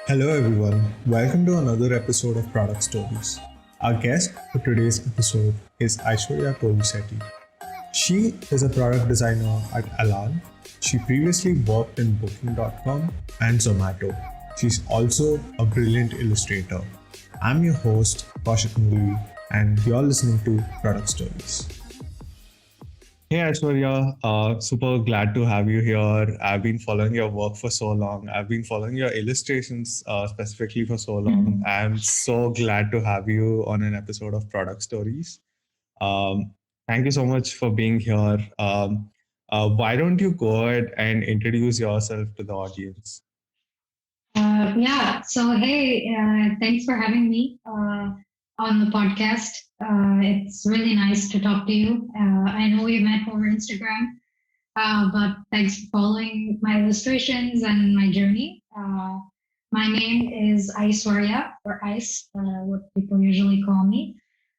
Hello, everyone. Welcome to another episode of Product Stories. Our guest for today's episode is Aiswarya Kolisetty. She is a product designer at Alan. She previously worked in Booking.com and Zomato. She's also a brilliant illustrator. I'm your host, Kaushik Murli, and you're listening to Product Stories. Hey Aishwarya, super glad to have you here. I've been following your work for so long. I've been following your illustrations specifically for so long. I'm so glad to have you on an episode of Product Stories. Um, Thank you so much for being here. Why don't you go ahead and introduce yourself to the audience? Yeah, so hey, thanks for having me on the podcast. It's really nice to talk to you. I know we met over Instagram, but thanks for following my illustrations and my journey. My name is Aiswarya, or Ice, what people usually call me.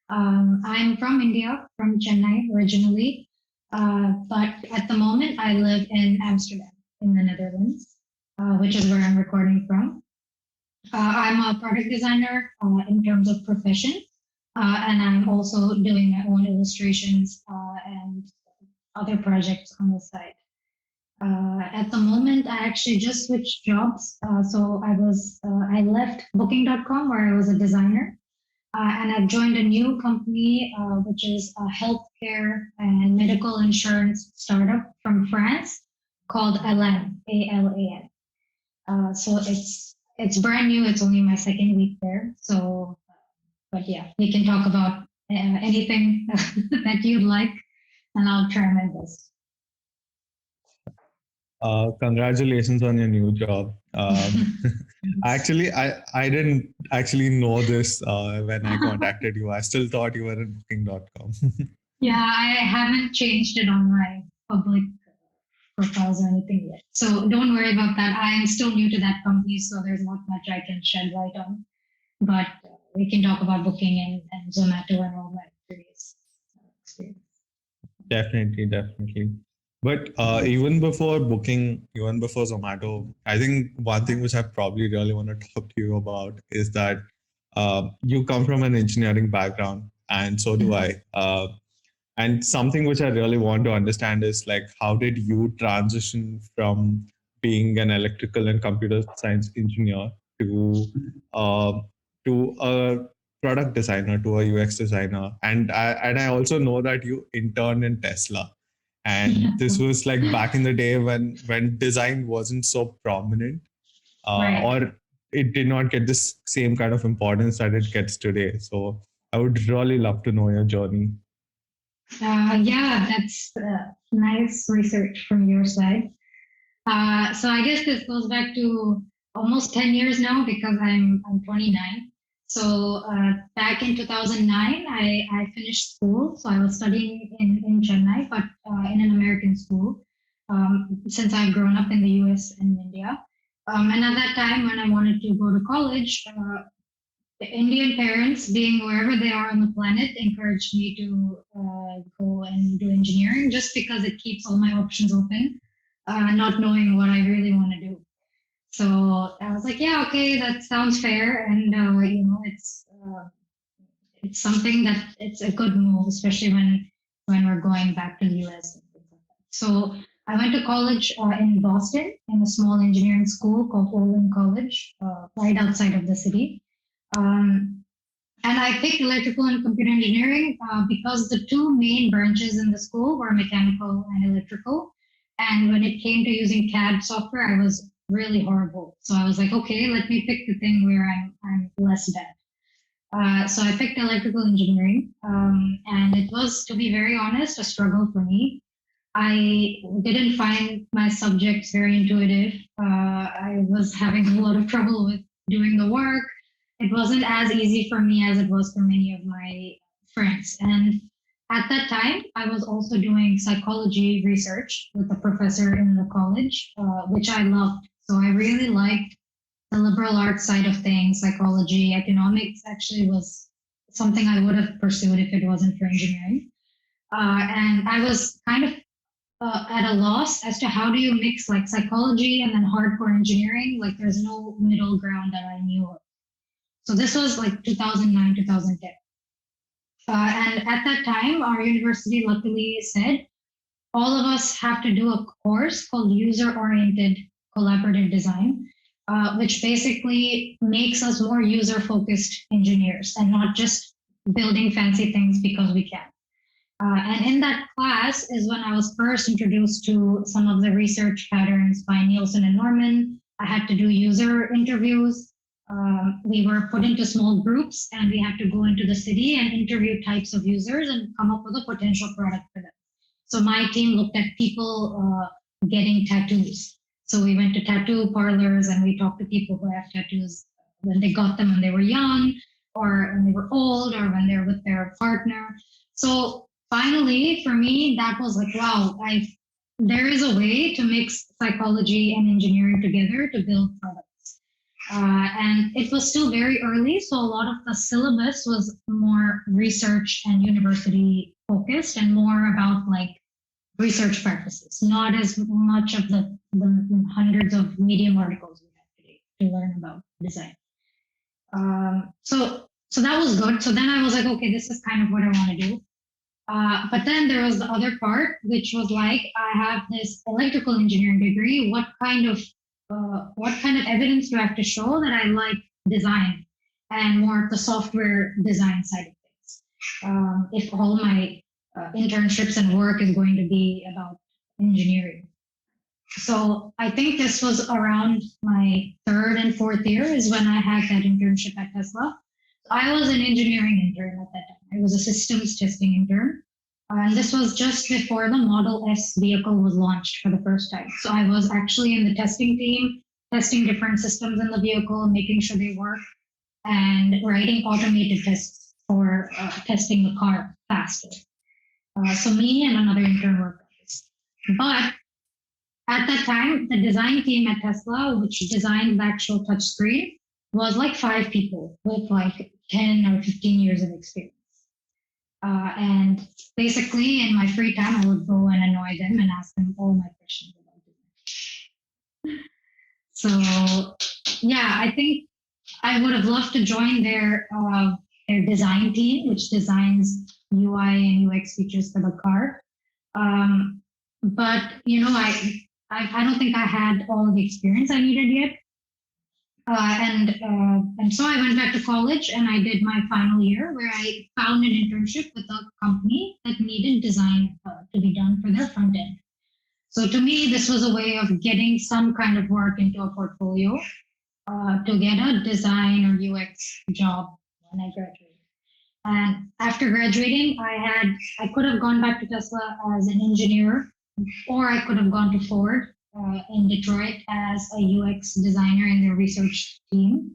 I'm from India, from Chennai originally, but at the moment I live in Amsterdam, in the Netherlands, which is where I'm recording from. I'm a product designer in terms of profession, and I'm also doing my own illustrations and other projects on the side. At the moment, I actually just switched jobs. I left Booking.com where I was a designer, and I've joined a new company which is a healthcare and medical insurance startup from France called Alan, ALAN. So it's brand new. It's only my second week there. But yeah, we can talk about anything that you'd like, and I'll try my best. Congratulations on your new job. I didn't actually know this when I contacted you. I still thought you were at Booking.com. Yeah, I haven't changed it on my public profiles or anything yet. So don't worry about that. I am still new to that company, so there's not much I can shed light on. But we can talk about booking and Zomato and all my previous experience. Definitely, definitely. But even before booking, even before Zomato, I think one thing which I probably really want to talk to you about is that you come from an engineering background, and so do I. And something which I really want to understand is like, how did you transition from being an electrical and computer science engineer to uh, a product designer, to a UX designer? And I also know that you interned in Tesla, and this was like back in the day when design wasn't so prominent, Right. or it did not get this same kind of importance that it gets today. So I would really love to know your journey. Yeah, that's nice research from your side. So I guess this goes back to almost 10 years now because I'm 29. So back in 2009, I finished school. So I was studying in Chennai, but in an American school, since I've grown up in the US and India. And at that time, when I wanted to go to college, the Indian parents, being wherever they are on the planet, encouraged me to go and do engineering just because it keeps all my options open, not knowing what I really want to do. So I was like, yeah, okay, that sounds fair, and it's something that it's a good move, especially when we're going back to the US and things like that. So I went to college in Boston in a small engineering school called Olin College, right outside of the city. Um, and I picked electrical and computer engineering because the two main branches in the school were mechanical and electrical. And when it came to using CAD software, I was really horrible. So I was like, okay, let me pick the thing where I'm less bad. So I picked electrical engineering, and it was, to be very honest, a struggle for me. I didn't find my subjects very intuitive. I was having a lot of trouble with doing the work. It wasn't as easy for me as it was for many of my friends. And at that time, I was also doing psychology research with a professor in the college, which I loved. So I really liked the liberal arts side of things, psychology, economics actually was something I would have pursued if it wasn't for engineering. And I was kind of at a loss as to how do you mix like psychology and then hardcore engineering. Like there's no middle ground that I knew of. So this was like 2009, 2010. And at that time, our university luckily said all of us have to do a course called user oriented collaborative design, which basically makes us more user focused engineers and not just building fancy things because we can. And in that class is when I was first introduced to some of the research patterns by Nielsen and Norman. I had to do user interviews. We were put into small groups and we had to go into the city and interview types of users and come up with a potential product for them. So my team looked at people getting tattoos. So we went to tattoo parlors and we talked to people who have tattoos when they got them when they were young or when they were old or when they're with their partner. So finally, for me, that was like, wow, there is a way to mix psychology and engineering together to build products. And it was still very early, so a lot of the syllabus was more research and university focused and more about like research practices, not as much of the hundreds of Medium articles we have today to learn about design. So that was good. So then I was like, okay, this is kind of what I want to do. But then there was the other part, which was like, I have this electrical engineering degree. What kind of evidence do I have to show that I like design and more of the software design side of things? If all my internships and work is going to be about engineering. So I think this was around my third and fourth year is when I had that internship at Tesla. I was an engineering intern at that time. I was a systems testing intern. And this was just before the Model S vehicle was launched for the first time. So I was actually in the testing team, testing different systems in the vehicle, making sure they work, and writing automated tests for testing the car faster. So me and another intern worked on this. But at that time, the design team at Tesla, which designed the actual touchscreen, was like 5 people with like 10 or 15 years of experience. And basically, in my free time, I would go and annoy them and ask them all my questions about design. So, yeah, I think I would have loved to join their design team, which designs UI and UX features for the car. But you know, I don't think I had all the experience I needed yet. And so I went back to college and I did my final year where I found an internship with a company that needed design to be done for their front end. So to me, this was a way of getting some kind of work into a portfolio to get a design or UX job when I graduated. And after graduating, I could have gone back to Tesla as an engineer, or I could have gone to Ford in Detroit as a UX designer in their research team.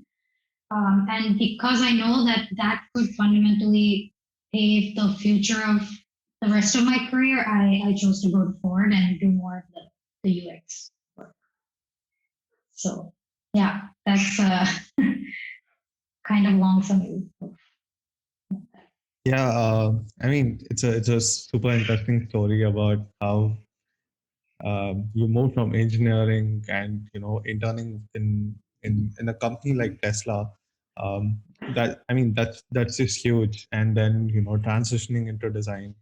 And because I know that that could fundamentally pave the future of the rest of my career, I chose to go to Ford and do more of the UX work. So yeah, that's kind of long summary. Yeah, I mean, it's a super interesting story about how you moved from engineering and interning in a company like Tesla. That's just huge, and then transitioning into design.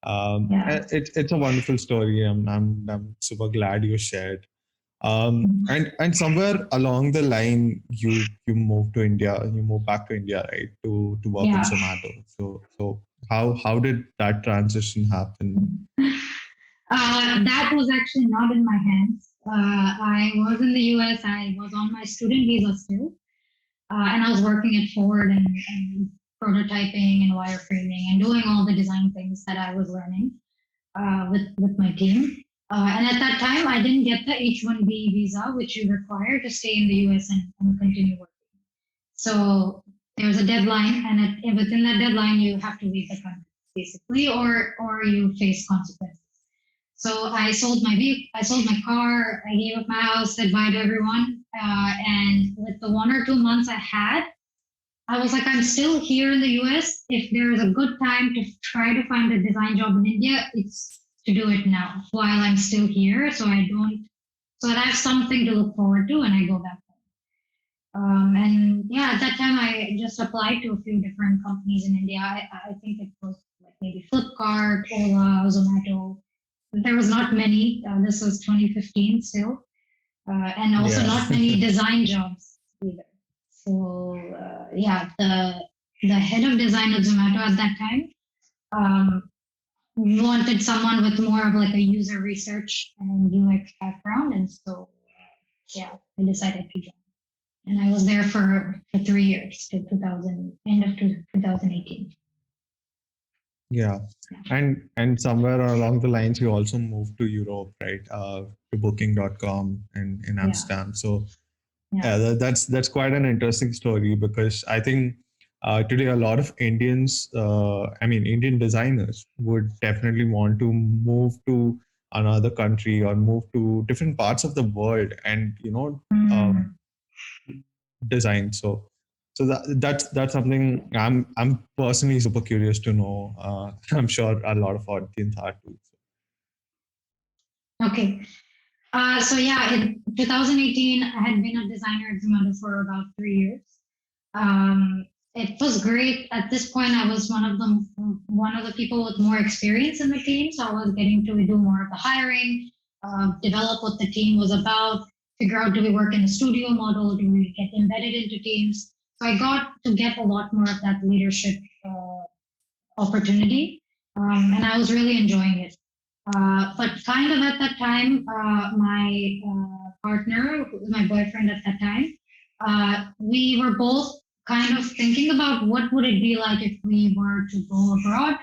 Yeah. It's a wonderful story. I'm super glad you shared. And somewhere along the line, you moved to India. You moved back to India, right? To work Yeah. at Zomato. So how did that transition happen? That was actually not in my hands. I was in the US. I was on my student visa still, and I was working at Ford and prototyping and wireframing and doing all the design things that I was learning with my team. And at that time, I didn't get the H-1B visa, which you require to stay in the US and continue working. So there's a deadline, and within that deadline, you have to leave the country, basically, or you face consequences. So I sold my car, I gave up my house, said bye to everyone, and with the 1 or 2 months I had, I was like, I'm still here in the US. If there is a good time to try to find a design job in India, it's to do it now while I'm still here. So so that I have something to look forward to when I go back home. And yeah, at that time I just applied to a few different companies in India. I think it was like maybe Flipkart, Ola, Zomato. There was not many. This was 2015 still, and also Yeah. not many design jobs either. So yeah, the head of design at Zomato at that time um, wanted someone with more of like a user research and UX background, and so yeah, I decided to join. And I was there for 3 years till 2000 end of 2018. Yeah. And somewhere along the lines, you also moved to Europe, right? To Booking.com in Yeah, Amsterdam. So yeah. that's quite an interesting story because I think today a lot of Indians, Indian designers would definitely want to move to another country or move to different parts of the world and Mm. design. So that's something I'm personally super curious to know. I'm sure a lot of audience are too. Okay. So yeah, in 2018, I had been a designer at Zomato for about 3 years. It was great. At this point, I was one of the people with more experience in the team. So I was getting to do more of the hiring, develop what the team was about, figure out do we work in a studio model, do we get embedded into teams. So I got to get a lot more of that leadership opportunity, and I was really enjoying it. But kind of at that time, my partner, who was my boyfriend at that time, we were both kind of thinking about what would it be like if we were to go abroad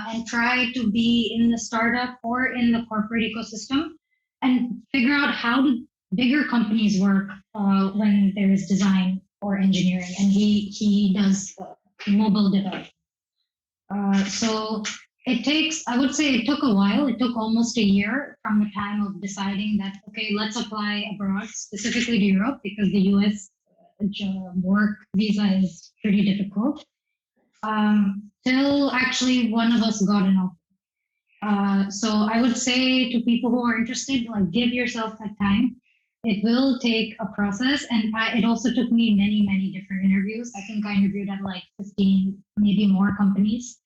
and try to be in the startup or in the corporate ecosystem and figure out how do bigger companies work when there is design or engineering. And he does mobile development. So I would say it took a while. It took almost a year from the time of deciding that, okay, let's apply abroad, specifically to Europe, because the US work visa is pretty difficult. Till actually one of us got an offer. So I would say to people who are interested, like give yourself that time. It will take a process, and it also took me many, many different interviews. I think I interviewed at like 15, maybe more companies.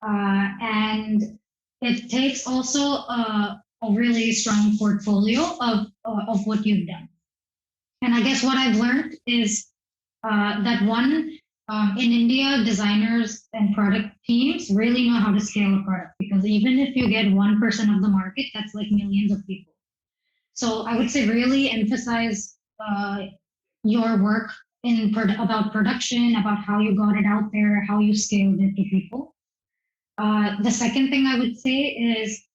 And it takes also a really strong portfolio of what you've done. And I guess what I've learned is that one, in India, designers and product teams really know how to scale a product, because even if you get 1% of the market, that's like millions of people. So I would say really emphasize your work about production, about how you got it out there, how you scaled it to people. The second thing I would say is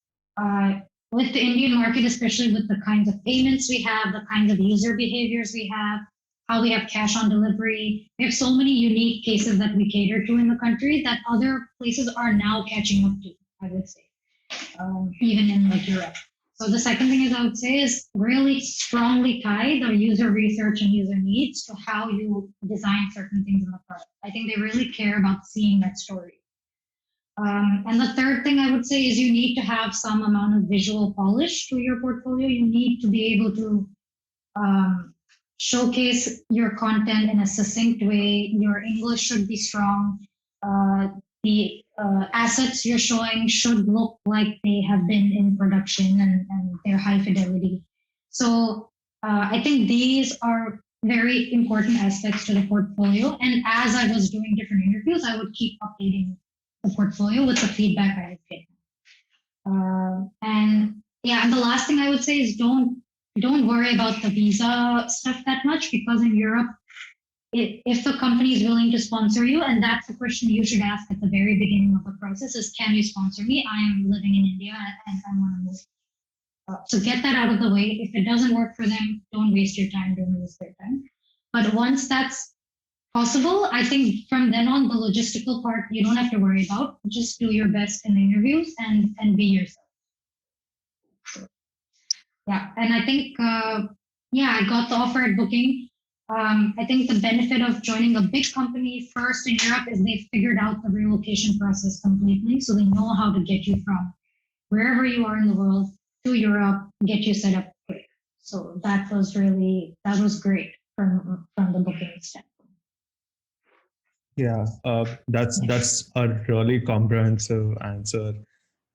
with the Indian market, especially with the kinds of payments we have, the kinds of user behaviors we have, how we have cash on delivery. We have so many unique cases that we cater to in the country that other places are now catching up to, I would say, even in like Europe. So the second thing is I would say is really strongly tie the user research and user needs to how you design certain things in the product. I think they really care about seeing that story. And the third thing I would say is you need to have some amount of visual polish to your portfolio. You need to be able to showcase your content in a succinct way. Your English should be strong. The assets you're showing should look like they have been in production and they're high fidelity. So I think these are very important aspects to the portfolio. And as I was doing different interviews, I would keep updating the portfolio with the feedback I was getting. And yeah, and the last thing I would say is don't worry about the visa stuff that much, because in Europe, if the company is willing to sponsor you, and that's the question you should ask at the very beginning of the process is, can you sponsor me? I am living in India and I want to move. So get that out of the way. If it doesn't work for them, don't waste your time, don't waste their time. But once that's possible, I think from then on, the logistical part, you don't have to worry about. Just do your best in the interviews and be yourself. Yeah, and I think, I got the offer at Booking. I think the benefit of joining a big company first in Europe is they've figured out the relocation process completely. So they know how to get you from wherever you are in the world to Europe, get you set up quick. So that was great from the booking standpoint. Yeah, Yeah. that's a really comprehensive answer,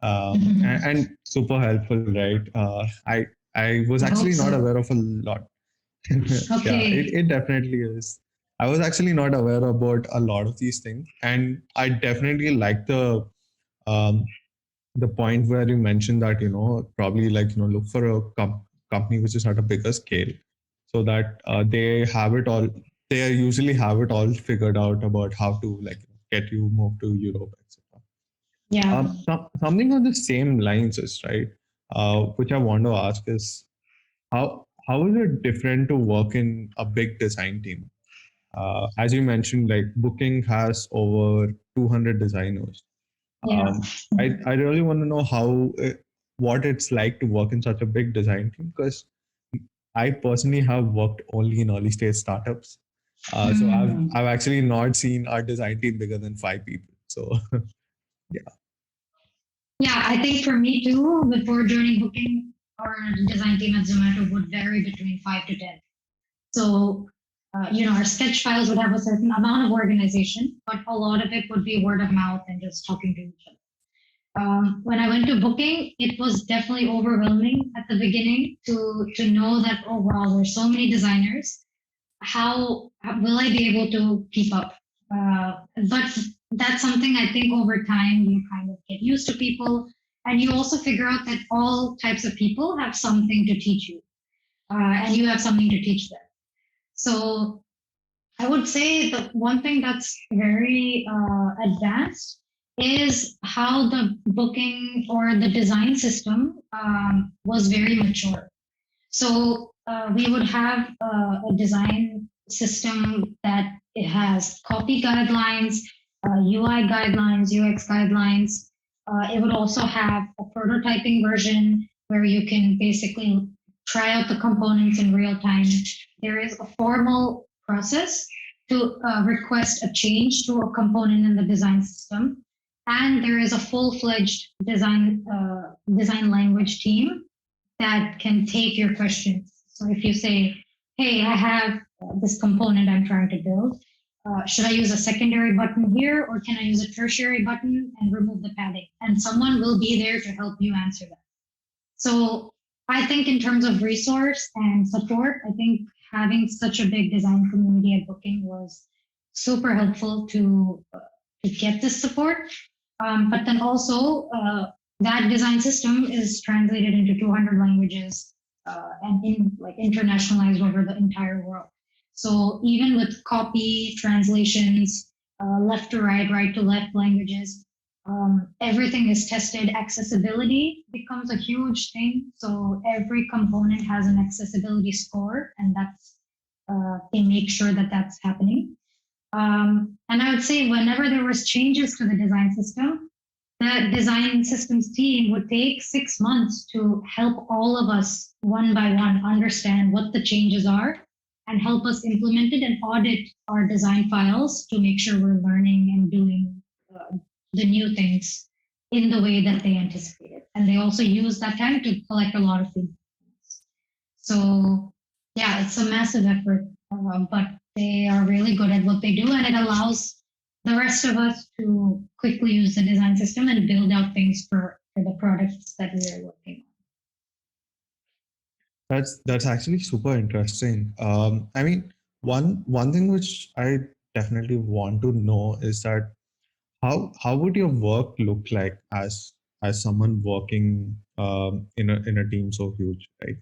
and super helpful, right? I was I hope actually not so. aware of a lot. Yeah, Okay. it definitely is. I was actually not aware about a lot of these things, and I definitely like um, the point where you mentioned that probably like look for a company which is at a bigger scale, so that they have it all. They usually have it all figured out about how to like get you moved to Europe, etc. Yeah. Something on the same lines is right. Which I want to ask is how is it different to work in a big design team? As you mentioned, like Booking has over 200 designers. Yeah. I really want to know what it's like to work in such a big design team, because I personally have worked only in early stage startups. So Mm. I've actually not seen our design team bigger than 5 people. So yeah. Yeah, I think for me too, before joining Booking, our design team at Zomato would vary between 5 to 10. So, our sketch files would have a certain amount of organization, but a lot of it would be word of mouth and just talking to each other. When I went to Booking, it was definitely overwhelming at the beginning to know that, oh wow, there's so many designers. How will I be able to keep up? But that's something I think over time you kind of get used to people, and you also figure out that all types of people have something to teach you, and you have something to teach them. So I would say the one thing that's very advanced is how the booking or the design system was very mature. So we would have a design system that it has copy guidelines, UI guidelines, UX guidelines. It would also have a prototyping version where you can basically try out the components in real time. There is a formal process to request a change to a component in the design system, and there is a full-fledged design language team that can take your questions. So if you say, hey, I have this component I'm trying to build, should I use a secondary button here or can I use a tertiary button and remove the padding? And someone will be there to help you answer that. So I think in terms of resource and support, I think having such a big design community at Booking was super helpful to get this support. But then also, that design system is translated into 200 languages and internationalized over the entire world. So even with copy, translations, left to right to left languages, everything is tested. Accessibility becomes a huge thing. So every component has an accessibility score, and they make sure that that's happening. And I would say whenever there was changes to the design system, the design systems team would take 6 months to help all of us one by one understand what the changes are and help us implement it and audit our design files to make sure we're learning and doing the new things in the way that they anticipated. And they also use that time to collect a lot of feedback. So, yeah, it's a massive effort, but they are really good at what they do, and it allows the rest of us to quickly use the design system and build out things for the products that we are working on. That's actually super interesting. I mean, one thing which I definitely want to know is that how would your work look like as someone working in a team so huge, right?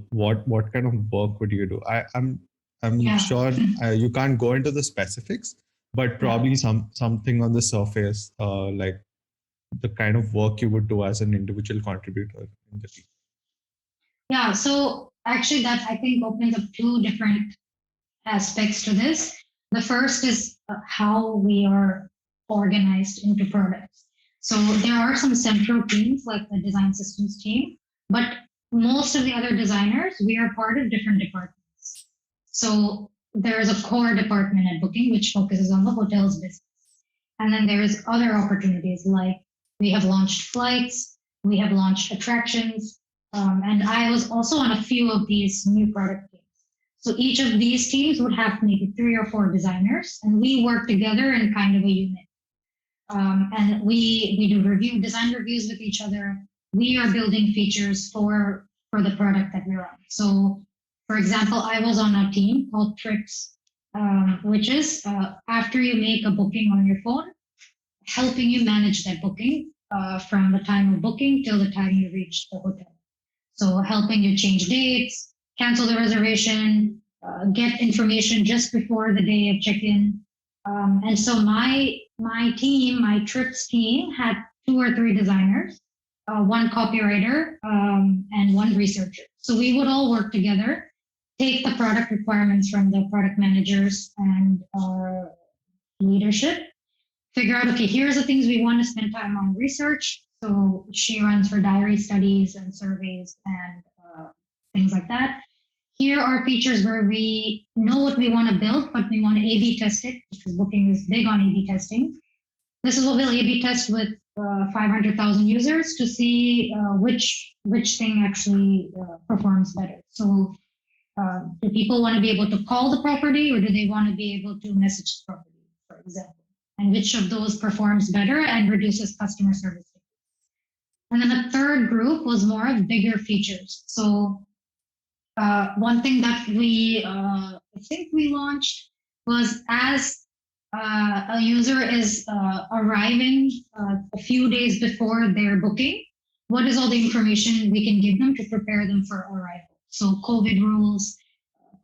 What kind of work would you do? I'm Yeah, sure you can't go into the specifics, but yeah, probably something on the surface, like the kind of work you would do as an individual contributor in the team. yeah. So actually, that I think opens up two different aspects to this. The first is how we are organized into products. So there are some central teams like the design systems team, but most of the other designers, we are part of different departments. So there is a core department at Booking which focuses on the hotels business. And then there is other opportunities like we have launched flights, We have launched attractions. And I was also on a few of these new product teams. So each of these teams would have maybe 3 or 4 designers, and we work together in kind of a unit. And we do design reviews with each other. We are building features for the product that we're on. So, for example, I was on a team called Trips, which is after you make a booking on your phone, helping you manage that booking from the time of booking till the time you reach the hotel. So helping you change dates, cancel the reservation, get information just before the day of check-in. And so my team, my Trips team, had 2 or 3 designers, 1 copywriter, and 1 researcher. So we would all work together, take the product requirements from the product managers and leadership, figure out, okay, here's the things we want to spend time on research. So she runs for diary studies and surveys and things like that. Here are features where we know what we want to build, but we want to A/B test it because Booking is big on A/B testing. This is what we'll A/B test with 500,000 users to see which thing actually performs better. So do people want to be able to call the property, or do they want to be able to message the property, for example? And which of those performs better and reduces customer service? And then the third group was more of bigger features. So one thing that I think we launched was as a user is arriving a few days before their booking, what is all the information we can give them to prepare them for arrival? So COVID rules,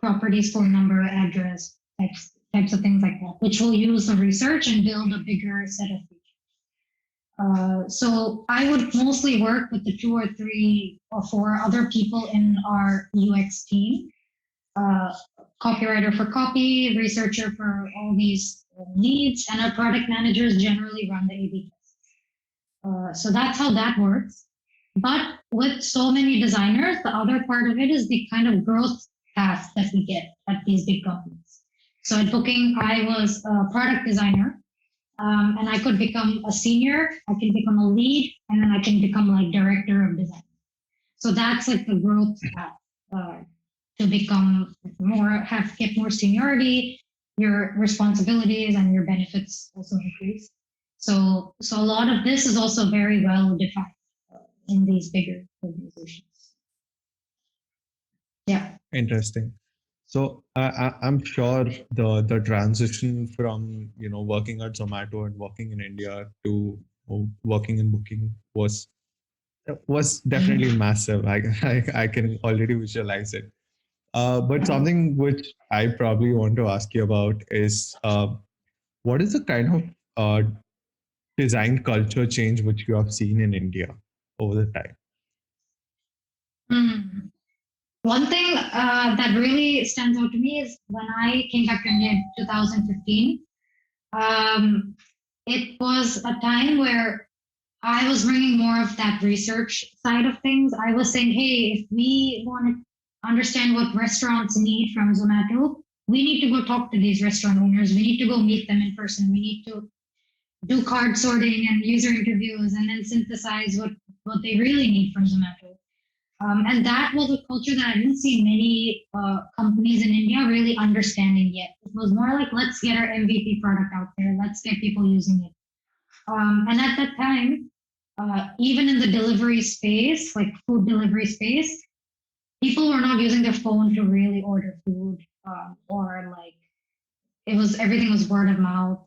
properties, phone number, address, types of things like that, which will use the research and build a bigger set of features. So I would mostly work with the 2 or 3 or 4 other people in our UX team, copywriter for copy, researcher for all these needs, and our product managers generally run the A/B tests. So that's how that works. But with so many designers, the other part of it is the kind of growth path that we get at these big companies. So at Booking, I was a product designer. And I could become a senior, I can become a lead, and then I can become like director of design. So that's like the growth path to become get more seniority, your responsibilities and your benefits also increase. So a lot of this is also very well defined in these bigger organizations. Yeah. Interesting. So I'm sure the transition from working at Zomato and working in India to working in Booking was definitely massive. I can already visualize it. But something which I probably want to ask you about is what is the kind of design culture change which you have seen in India over the time? Mm. One thing that really stands out to me is when I came back to India in 2015, it was a time where I was bringing more of that research side of things. I was saying, hey, if we want to understand what restaurants need from Zomato, we need to go talk to these restaurant owners. We need to go meet them in person. We need to do card sorting and user interviews and then synthesize what they really need from Zomato. And that was a culture that I didn't see many companies in India really understanding yet. It was more like, let's get our MVP product out there. Let's get people using it. And at that time, even in the delivery space, like food delivery space, people were not using their phone to really order food, or like everything was word of mouth.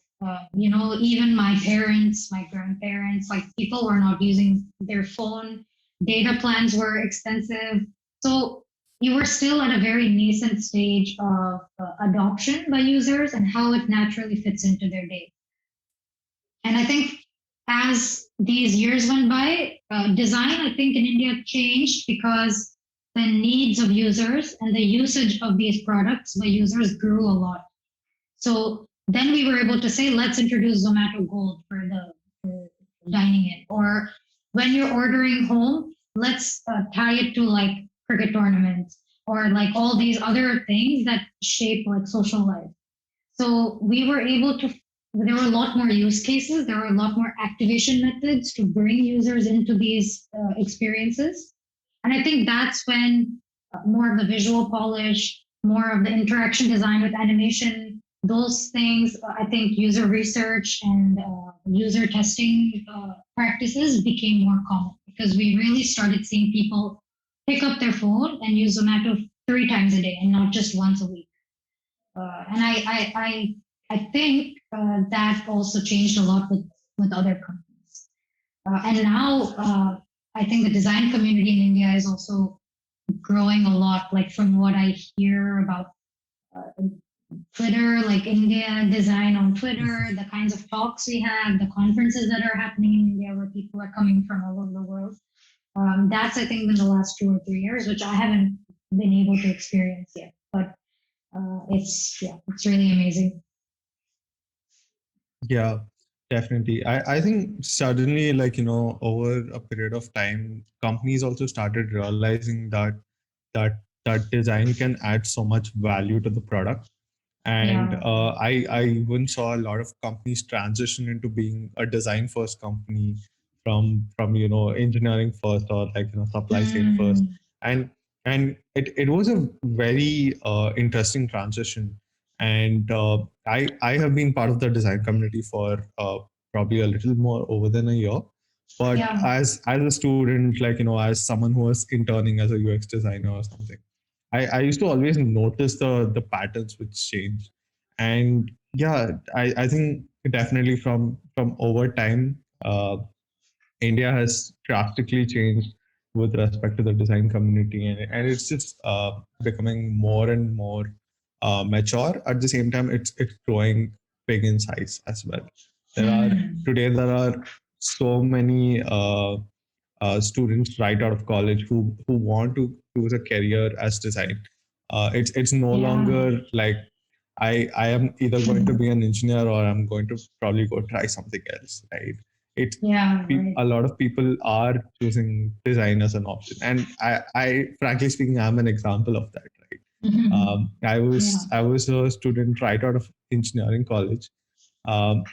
Even my parents, my grandparents, like people were not using their phone. Data plans were expensive. So you were still at a very nascent stage of adoption by users and how it naturally fits into their day. And I think as these years went by, design, I think in India changed because the needs of users and the usage of these products by users grew a lot. So then we were able to say, let's introduce Zomato Gold for dining in. Or when you're ordering home, let's tie it to like cricket tournaments or like all these other things that shape like social life. So we were able to there were a lot more use cases. There were a lot more activation methods to bring users into these experiences. And I think that's when more of the visual polish, more of the interaction design with animation, those things, I think user research and user testing practices became more common because we really started seeing people pick up their phone and use Zomato 3 times a day and not just once a week. And I think that also changed a lot with other companies. And now I think the design community in India is also growing a lot. Like from what I hear about uh, Twitter, like India design on Twitter, the kinds of talks we have, the conferences that are happening in India where people are coming from all over the world. That's I think in the last 2 or 3 years, which I haven't been able to experience yet. But it's really amazing. Yeah, definitely. I think suddenly, like, over a period of time, companies also started realizing that design can add so much value to the product. And Yeah. I even saw a lot of companies transition into being a design first company from engineering first, or like supply chain first. Mm, And it was a very interesting transition. And I have been part of the design community for probably a little more over than a year. But yeah. as a student, like as someone who was interning as a UX designer or something, I used to always notice the patterns which change. And yeah, I think definitely from over time, India has drastically changed with respect to the design community, and it's just becoming more and more mature. At the same time, it's growing big in size as well. Mm, There are so many students right out of college who want to choose a career as design. It's no yeah. longer like I am either going to be an engineer or I'm going to probably go try something else, right? It Yeah. Right. A lot of people are choosing design as an option, and I frankly speaking, I'm an example of that, right? I Yeah. was I was a student right out of engineering college.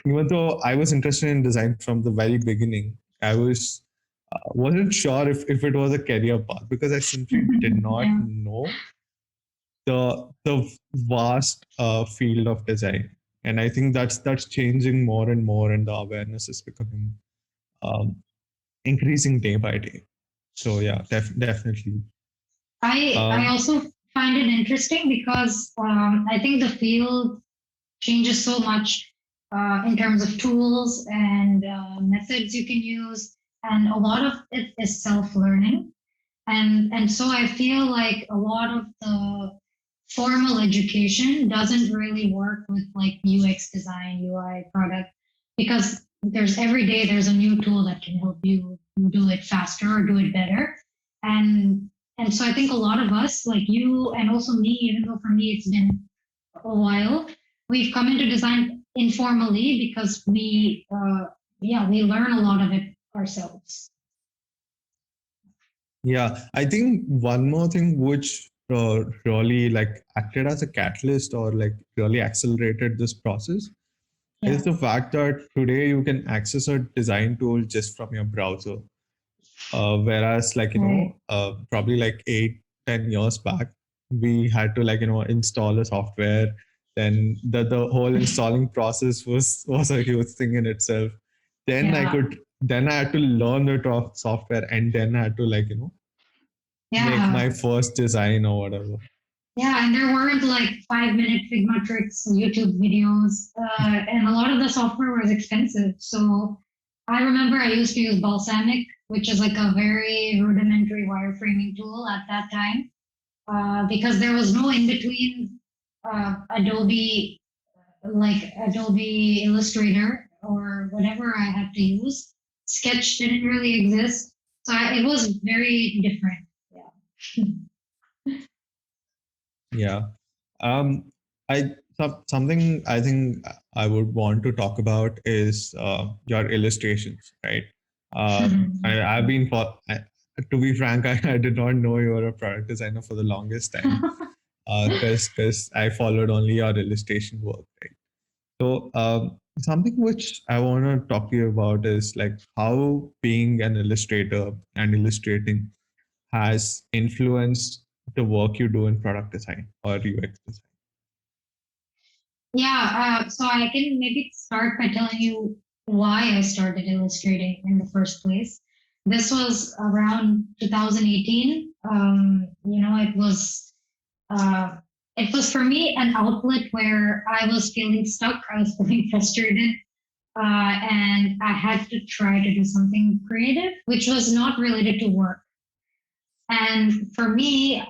Even though I was interested in design from the very beginning, I wasn't sure if it was a career path because I simply did not Yeah. know the vast field of design. And I think that's changing more and more, and the awareness is becoming um, increasing day by day. So yeah, definitely. I Um, also find it interesting because I think the field changes so much in terms of tools and methods you can use, and a lot of it is self-learning. And so I feel like a lot of the formal education doesn't really work with like UX design, UI product, because there's every day there's a new tool that can help you do it faster or do it better. And and so I think a lot of us, like you and also me, even though for me it's been a while, we've come into design informally because we learn a lot of it ourselves. yeah, I think one more thing which really like acted as a catalyst or like really accelerated this process is Yeah. the fact that today you can access a design tool just from your browser. Whereas like Right. probably like 8-10 years back, we had to like install a software. Then the whole installing process was a huge thing in itself. Yeah. Then I had to learn the software, and then I had to like make my Yeah. first design or whatever. Yeah, and there weren't like 5 minute Figma tricks, YouTube videos, and a lot of the software was expensive. So I remember I used to use Balsamic, which is like a very rudimentary wireframing tool at that time, because there was no in between Adobe, like Adobe Illustrator or whatever I had to use. Sketch didn't really exist, so it was very different. Yeah. Yeah. Something I think I would want to talk about is your illustrations, right? I've been to be frank, I did not know you were a product designer for the longest time, because I followed only your illustration work, right? So Something which I want to talk to you about is like how being an illustrator and illustrating has influenced the work you do in product design or UX design. Yeah, so I can maybe start by telling you why I started illustrating in the first place. This was around 2018. It was for me an outlet where I was feeling stuck, I was feeling frustrated, and I had to try to do something creative, which was not related to work. And for me,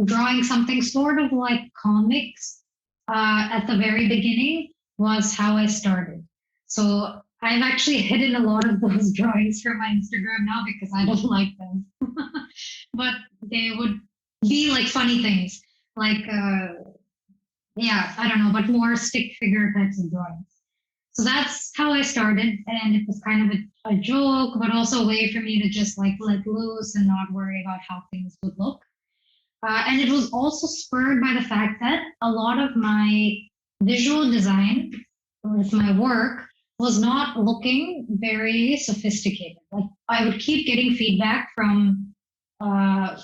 drawing something sort of like comics at the very beginning was how I started. So I've actually hidden a lot of those drawings from my Instagram now because I don't like them. But they would be like funny things, like, yeah, I don't know, but more stick figure types of drawings. So that's how I started, and it was kind of a joke, but also a way for me to just like let loose and not worry about how things would look. And it was also spurred by the fact that a lot of my visual design with my work was not looking very sophisticated. Like I would keep getting feedback from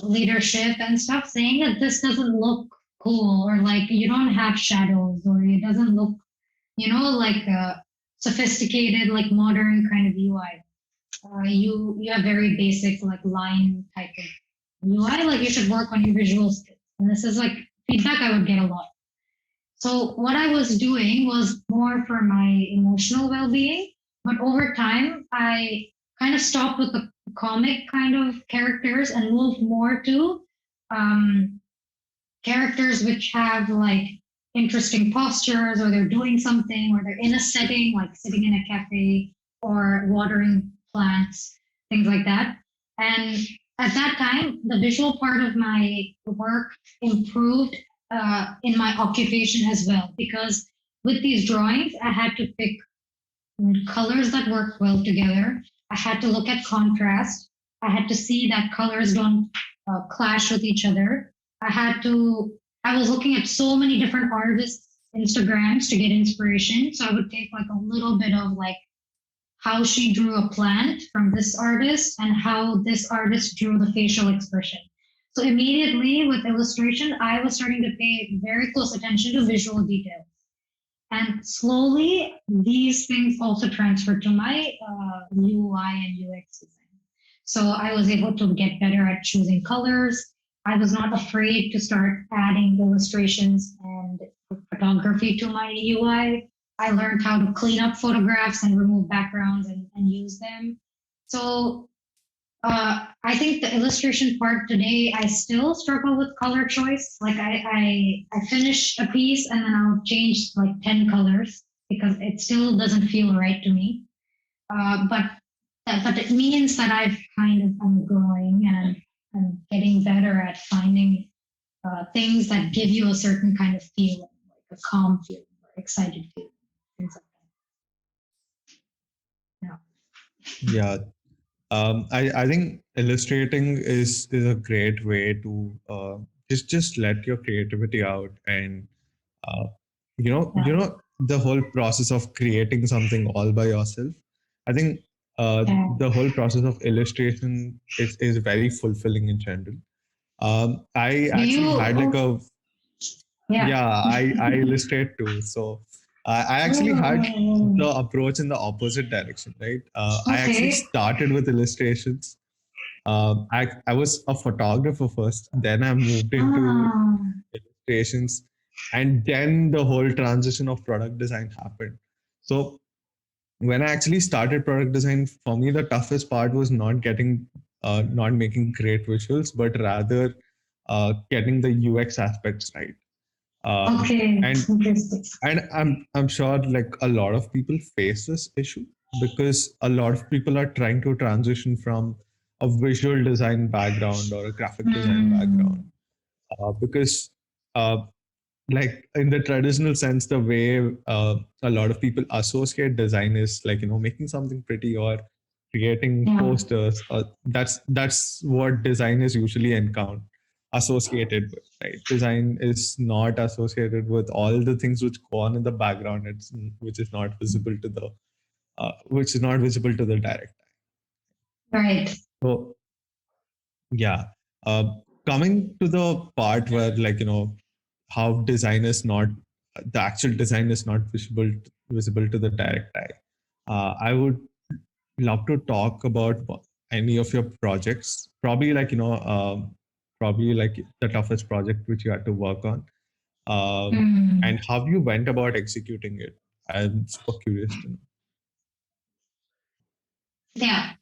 leadership and stuff saying that this doesn't look cool, or like you don't have shadows, or it doesn't look, like sophisticated, like modern kind of UI. You have very basic like line type of UI. Like you should work on your visual skills. And this is like feedback I would get a lot. So what I was doing was more for my emotional well-being, but over time I kind of stopped with the comic kind of characters and moved more to um, characters which have like interesting postures, or they're doing something, or they're in a setting like sitting in a cafe or watering plants, things like that. And at that time the visual part of my work improved in my occupation as well, because with these drawings I had to pick colors that work well together. I had to look at contrast. I had to see that colors don't clash with each other. I was looking at so many different artists' Instagrams to get inspiration. So I would take like a little bit of like how she drew a plant from this artist and how this artist drew the facial expression. So immediately with illustration, I was starting to pay very close attention to visual details. And slowly, these things also transferred to my UI and UX design. So I was able to get better at choosing colors. I was not afraid to start adding illustrations and photography to my UI learned how to clean up photographs and remove backgrounds and use them. So I think the illustration part today, I still struggle with color choice. Like I finish a piece and then I'll change like 10 colors because it still doesn't feel right to me. But it means that I'm growing, and I'm getting better at finding things that give you a certain kind of feeling, like a calm feeling or excited feeling, things like that. Yeah, I think illustrating is a great way to just let your creativity out, and uh, Yeah. the whole process of creating something all by yourself. I think Yeah. the whole process of illustration is very fulfilling in general. I Do actually had like you? a Yeah. yeah, I illustrate too. So I actually had Mm, the approach in the opposite direction, right? I actually okay. started with illustrations. I was a photographer first, then I moved into Ah, illustrations, and then the whole transition of product design happened. So when I actually started product design, for me the toughest part was not making great visuals, but rather getting the UX aspects right. okay. And Interesting. I'm sure like a lot of people face this issue because a lot of people are trying to transition from a visual design background or a graphic design background Mm, because uh, like in the traditional sense, the way a lot of people associate design is like making something pretty or creating yeah. posters. That's what design is usually encountered. associated with, right? Design is not associated with all the things which go on in the background. It's which is not visible to the direct eye. Right. So yeah, coming to the part where, like, how design is not, the actual design is not visible to the direct eye. I would love to talk about any of your projects. Probably like probably like the toughest project which you had to work on, Mm. and how you went about executing it. I'm super curious to know. Yeah.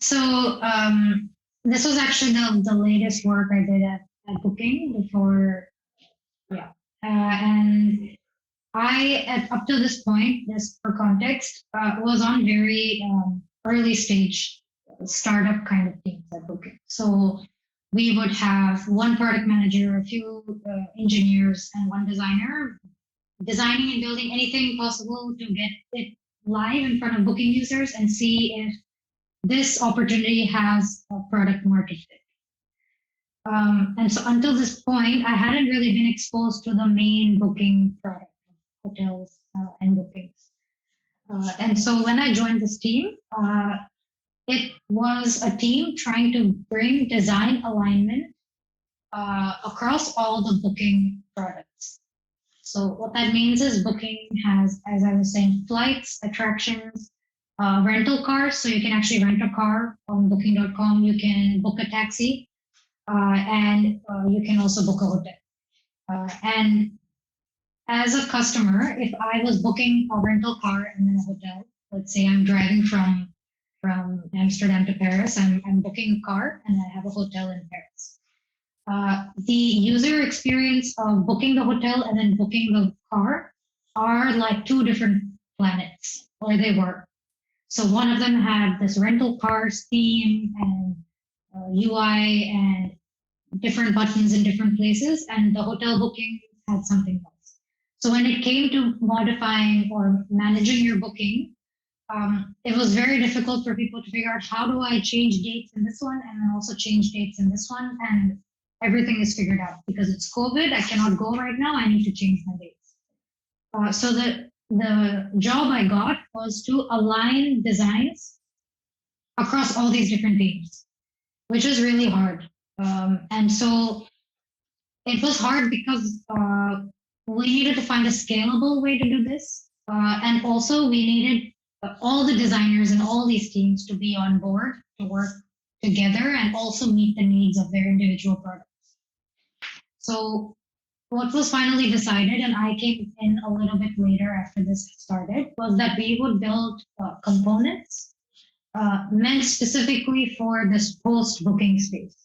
So this was actually the latest work I did at Booking before. Yeah. And up to this point, just for context, was on very early stage startup kind of teams at Booking. So we would have one product manager, a few engineers, and one designer designing and building anything possible to get it live in front of Booking users and see if this opportunity has a product market fit. And so until this point, I hadn't really been exposed to the main booking product, hotels and bookings. And so when I joined this team, it was a team trying to bring design alignment across all the booking products. So what that means is Booking has, as I was saying, flights, attractions, rental cars. So you can actually rent a car on booking.com. You can book a taxi, and you can also book a hotel. And as a customer, if I was booking a rental car and then a hotel, let's say I'm driving from Amsterdam to Paris, I'm booking a car and I have a hotel in Paris. The user experience of booking the hotel and then booking the car are like two different planets, or they were. So one of them had this rental cars theme and UI and different buttons in different places, and the hotel booking had something else. So when it came to modifying or managing your booking, it was very difficult for people to figure out how do I change dates in this one and then also change dates in this one, and everything is figured out because it's COVID. I cannot go right now. I need to change my dates. So the job I got was to align designs across all these different themes, which was really hard. And so it was hard because we needed to find a scalable way to do this. And also we needed all the designers and all these teams to be on board to work together and also meet the needs of their individual products. So what was finally decided, and I came in a little bit later after this started, was that we would build components meant specifically for this post-booking space.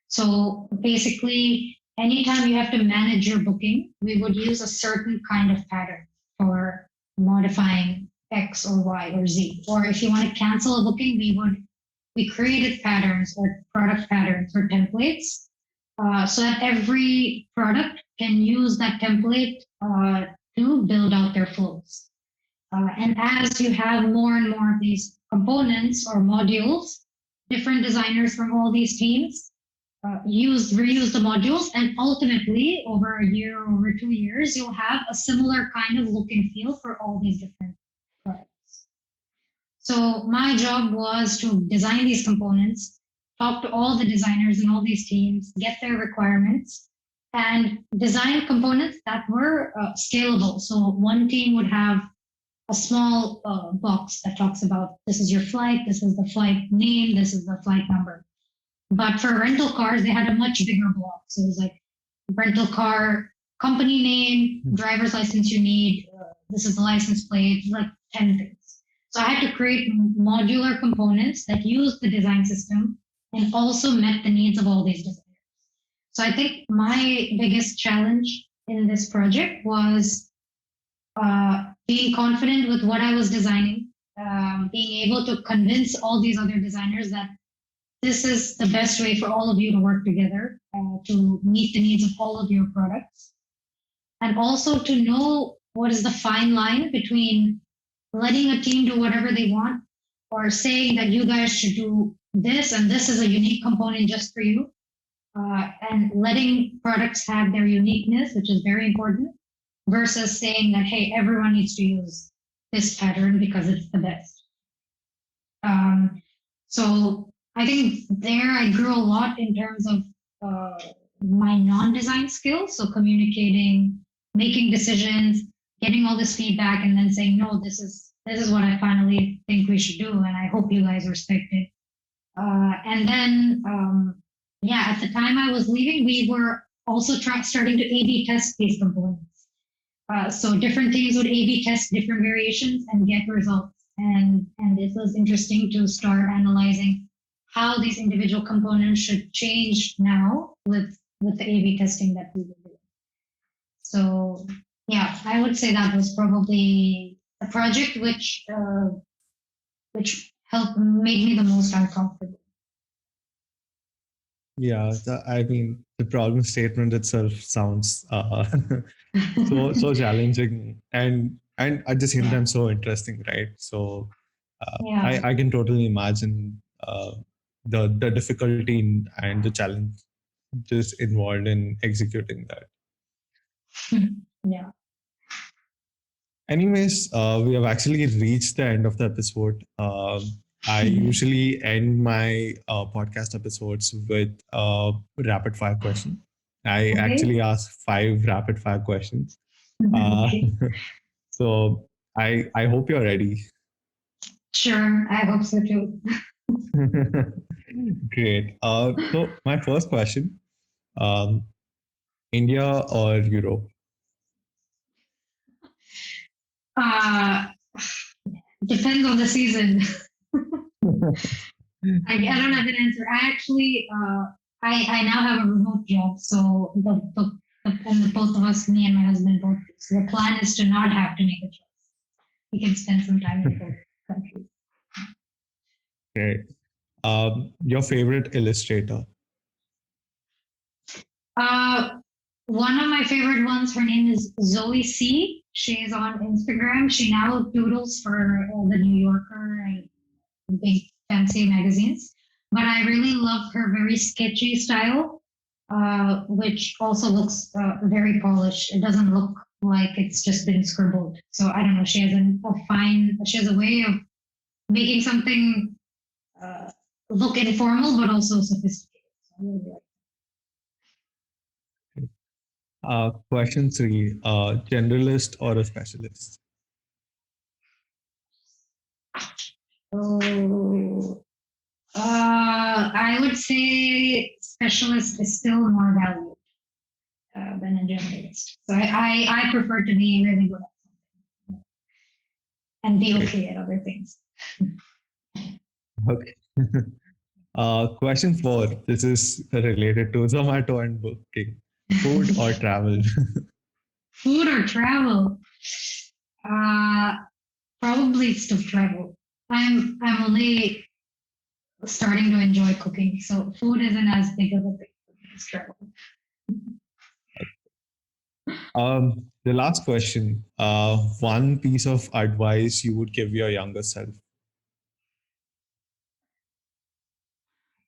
So basically, anytime you have to manage your booking, we would use a certain kind of pattern for modifying X or Y or Z. Or if you want to cancel a booking, we created patterns or product patterns or templates so that every product can use that template to build out their flows. And as you have more and more of these components or modules, different designers from all these teams reuse the modules, and ultimately, over a year or over 2 years, you'll have a similar kind of look and feel for all these different products. So my job was to design these components, talk to all the designers and all these teams, get their requirements, and design components that were scalable. So one team would have a small box that talks about this is your flight, this is the flight name, this is the flight number. But for rental cars, they had a much bigger block. So it was like rental car, company name, driver's license you need, this is the license plate, like 10 things. So I had to create modular components that used the design system and also met the needs of all these designers. So I think my biggest challenge in this project was being confident with what I was designing, being able to convince all these other designers that this is the best way for all of you to work together to meet the needs of all of your products. And also to know what is the fine line between letting a team do whatever they want or saying that you guys should do this and this is a unique component just for you, and letting products have their uniqueness, which is very important, versus saying that, hey, everyone needs to use this pattern because it's the best. Um, so I think there I grew a lot in terms of my non-design skills. So communicating, making decisions, getting all this feedback, and then saying, no, this is what I finally think we should do, and I hope you guys respect it. And then, yeah, at the time I was leaving, we were also starting to A/B test these components. So different teams would A/B test different variations and get results. And it was interesting to start analyzing how these individual components should change now with the A/B testing that we were doing. So yeah, I would say that was probably a project which helped made me the most uncomfortable. Yeah, I mean, the problem statement itself sounds so challenging and at the same time so interesting, right? So Yeah. I can totally imagine the difficulty and the challenge just involved in executing that. Yeah. Anyways, we have actually reached the end of the episode. I usually end my podcast episodes with a rapid fire question. I Okay. actually ask 5 rapid fire questions. Uh, Okay. so I hope you're ready. Sure. I hope so too. Great. So my first question: um, India or Europe? Uh, Depends on the season. I don't have an answer. I actually, I now have a remote job, so and the both of us, me and my husband both. So the plan is to not have to make a choice. We can spend some time in both countries. Great. Your favorite illustrator? Uh, One of my favorite ones, her name is Zoe C. She is on Instagram. She now doodles for the New Yorker and big fancy magazines. But I really love her very sketchy style, which also looks very polished. It doesn't look like it's just been scribbled. So I don't know. She has she has a way of making something look informal, but also sophisticated. So I really like Question three: generalist or a specialist? Oh, I would say specialist is still more valued than a generalist. So I prefer to be really good at something and be okay at other things. Okay. Question four. This is related to Zomato and booking. Food or travel? Food or travel? Uh, Probably still travel. I'm only starting to enjoy cooking, so food isn't as big of a thing for me as travel. The last question. One piece of advice you would give your younger self.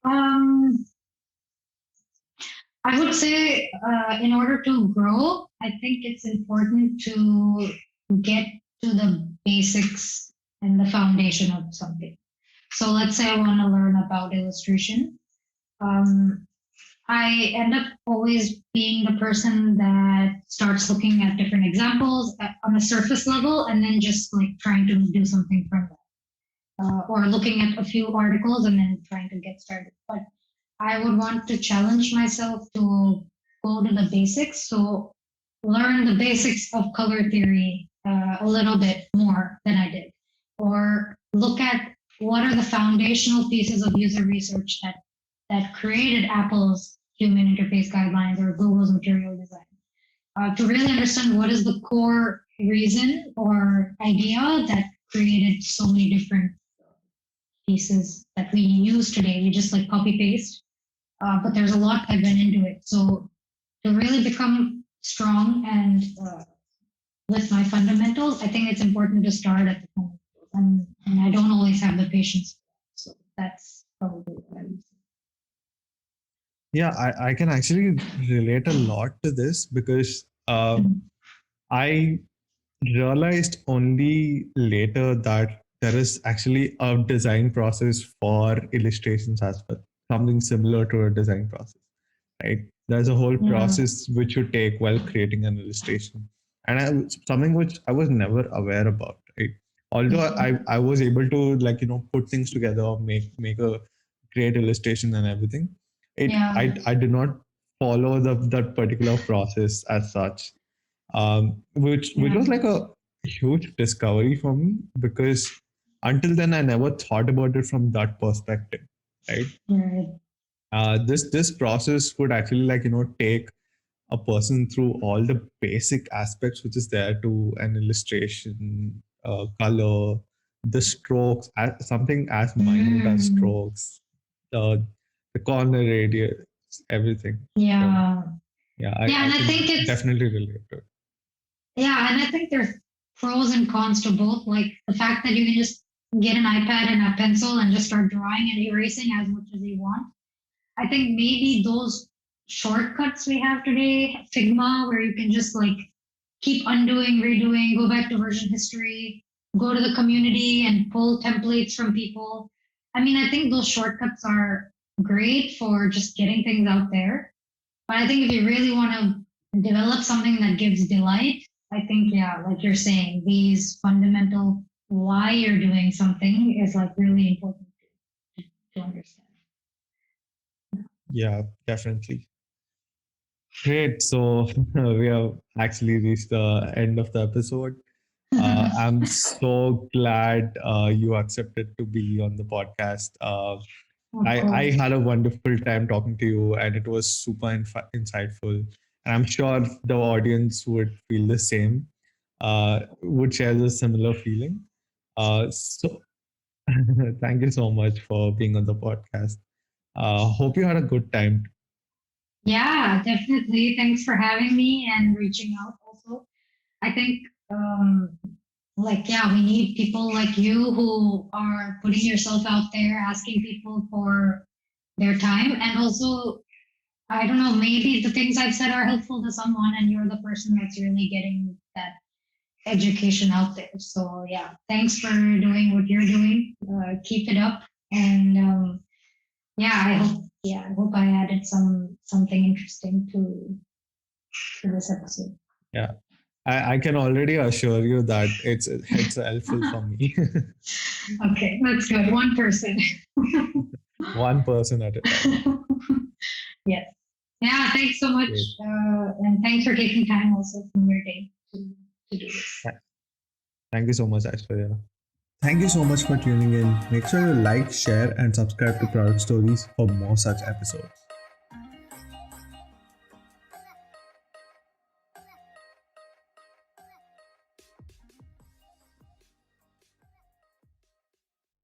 Um, I would say, in order to grow, I think it's important to get to the basics and the foundation of something. So let's say I want to learn about illustration. Um, I end up always being the person that starts looking at different examples on a surface level and then just like trying to do something from that. Or looking at a few articles and then trying to get started. But I would want to challenge myself to go to the basics. So learn the basics of color theory a little bit more than I did, or look at what are the foundational pieces of user research that created Apple's human interface guidelines or Google's material design. To really understand what is the core reason or idea that created so many different pieces that we use today. We just like copy paste, but there's a lot that went into it. So to really become strong and with my fundamentals, I think it's important to start at the fundamentals, and I don't always have the patience. So that's probably what I would say. Yeah, I can actually relate a lot to this because I realized only later that there is actually a design process for illustrations as well, something similar to a design process, right? There's a whole Yeah. process which you take while creating an illustration, and something which I was never aware about, right? Although I was able to like put things together, make a great illustration and everything. Yeah. I did not follow that particular process as such, which Yeah. was like a huge discovery for me because until then I never thought about it from that perspective, right? Right. This process would actually take a person through all the basic aspects which is there to an illustration, color, the strokes, something as minute as Mm. strokes, the the corner radius, everything. So Yeah. yeah, Yeah, I and I can think it's definitely relate to it. yeah, and I think there's pros and cons to both. Like the fact that you can just get an iPad and a pencil and just start drawing and erasing as much as you want. I think maybe those shortcuts we have today, Figma, where you can just like keep undoing, redoing, go back to version history, go to the community and pull templates from people. I mean, I think those shortcuts are great for just getting things out there. But I think if you really want to develop something that gives delight, I think, yeah, like you're saying, these fundamental why you're doing something is like really important to understand. Yeah, definitely. Great. So we have actually reached the end of the episode. I'm so glad you accepted to be on the podcast. Of I course. had a wonderful time talking to you, and it was super insightful. And I'm sure the audience would feel the same, would share the similar feeling. So thank you so much for being on the podcast. Hope you had a good time. Yeah, definitely. Thanks for having me and reaching out also. I think, yeah, we need people like you who are putting yourself out there, asking people for their time. And also, I don't know, maybe the things I've said are helpful to someone and you're the person that's really getting that education out there. So, yeah, thanks for doing what you're doing. Keep it up. And I hope I added something interesting to this episode. Yeah. I can already assure you that it's helpful for me. Okay, that's good. One person. One person at a time. Yes. Yeah, thanks so much. Great. And thanks for taking time also from your day to do this. Thank you so much, Aishwarya. Thank you so much for tuning in. Make sure you like, share, and subscribe to Product Stories for more such episodes.